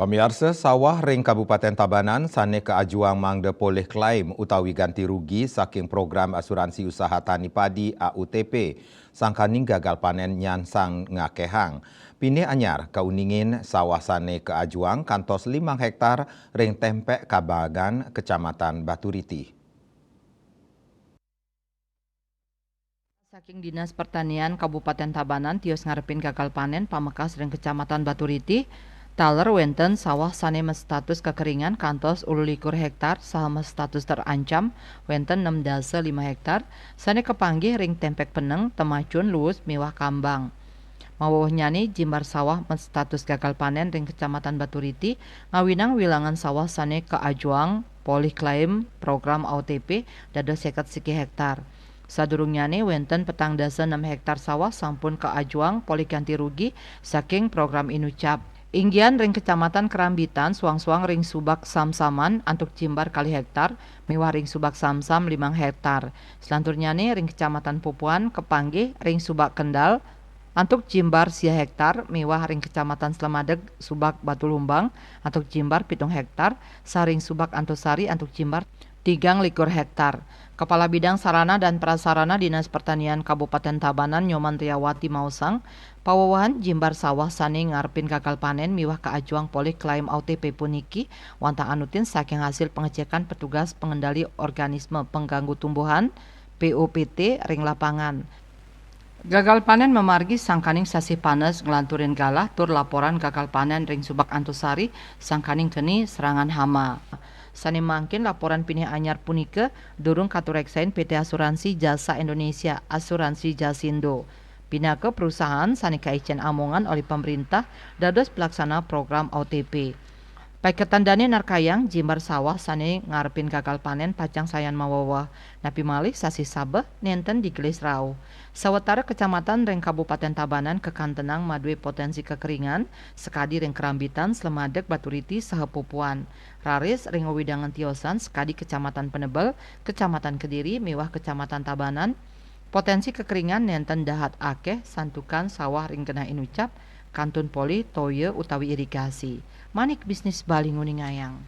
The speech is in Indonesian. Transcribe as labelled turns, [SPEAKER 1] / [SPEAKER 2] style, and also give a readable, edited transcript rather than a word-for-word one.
[SPEAKER 1] Pemirsa sawah ring Kabupaten Tabanan sane keajuang mangde poleh klaim utawi ganti rugi saking program asuransi usaha tani padi AUTP sangkaning gagal panen nyansang ngakehang. Pini anyar kauningin sawah sane keajuang kantos 5 hektar ring tempek Kabagan Kecamatan Baturiti.
[SPEAKER 2] Saking Dinas Pertanian Kabupaten Tabanan tios ngarepin gagal panen Pamekas ring Kecamatan Baturiti, taler wenten sawah sane status kekeringan kantos 21 hektar saha status terancam wenten 6,5 hektar sane kepanggih ring tempek peneng temacun luus miwah kambang. Mawuhnyani jimbar sawah status gagal panen ring Kecamatan Baturiti ngawinang wilangan sawah sane keajuang polih klaim program AUTP dados 51 hektar. Sadurungyane wenten petang dasa 6 hektar sawah sampun keajuang polih ganti rugi saking program Inucap. Inggian ring Kecamatan Kerambitan suang-suang ring subak samsaman antuk jimbar kali hektar miwah ring subak samsam 5 hektar. Selanturnyane ring Kecamatan Pupuan kepanggih ring subak Kendal antuk jimbar 10 hektar miwah ring Kecamatan Slemadeg subak Batu Lumbang antuk jimbar 7 hektar saring subak Antosari antuk jimbar 3,5 hektar. Kepala Bidang Sarana dan Prasarana Dinas Pertanian Kabupaten Tabanan Nyoman Riyawati Mausang, pawawahan jimbar sawah sane ngarepin gagal panen miwah keajuang polih klaim AUTP puniki wantang anutin saking hasil pengecekan petugas pengendali organisme pengganggu tumbuhan POPT ring lapangan. Gagal panen memargi sangkaning sasi panes ngelanturin galah tur laporan gagal panen ring subak Antosari sangkaning keni serangan hama. Sani mangkin laporan pinih anyar punike durung katureksain PT Asuransi Jasa Indonesia Asuransi Jasindo. Pinake perusahaan sani kaicen amongan oleh pemerintah dados pelaksana program AUTP. Paiketandane narkayang jimbar sawah sane ngarepin gagal panen pacang sayan mawawah. Napi malih sasi sabeh nenten digelis rau. Sawetara kecamatan ring Kabupaten Tabanan kekantenang madue potensi kekeringan sekadi ring Kerambitan Slemadeg Baturiti saha Pupuan. Raris ring widangan tiosan sekadi Kecamatan Penebel, Kecamatan Kediri miwah Kecamatan Tabanan. Potensi kekeringan nenten dahat akeh santukan sawah ring kena Inucap kantun poli toye utawi irigasi. Manik bisnis Bali Nguningayang.